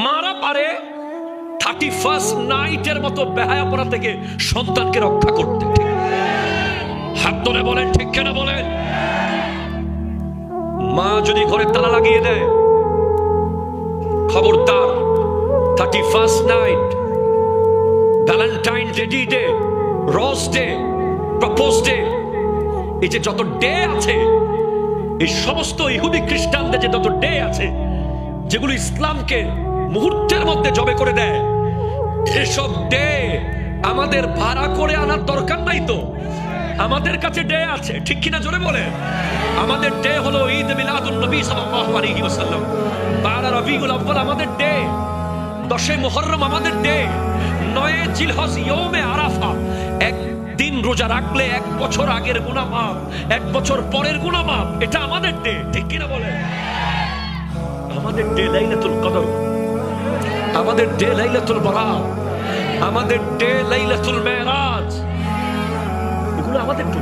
মারা পারে 31st নাইটের মতো বেহায়াপনা থেকে সন্তানকে রক্ষা করতে। হাত তুলে বলেন ঠিক কেন বলেন? মা যদি ঘরে তালা লাগিয়ে দেয়, খবরদার 31st night, Valentine day, rose day, propose day, এই যে যত ডে আছে, এই সমস্ত ইহুদি খ্রিস্টানদের যে যত ডে আছে, যেগুলো ইসলামকে মুহূর্তের মধ্যে জবে করে দেয়, এসব ডে আমাদের ভাড়া করে আনার দরকার নাই তো। আমাদের কাছে ডে আছে, ঠিক কিনা জোরে বলে? আমাদের ডে হলো ঈদ মিলাদুন নবী সাল্লাল্লাহু আলাইহি ওয়াসাল্লাম, 12 রবিউল আউয়াল আমাদের ডে, 10 মুহররম আমাদের ডে, 9 জিলহজ ইয়ৌমে আরাফা। একদিন রোজা রাখলে 1 বছর আগের গুনাহ মাফ, 1 বছর পরের গুনাহ মাফ। এটা আমাদের ডে, ঠিক কিনা বলে? আমাদের ডে লাইলাতুল কদর, আমাদের ডে লাইলাতুল বারাত, আমাদের ডে লাইলাতুল মেরাজ, এগুলো আমাদের ডে।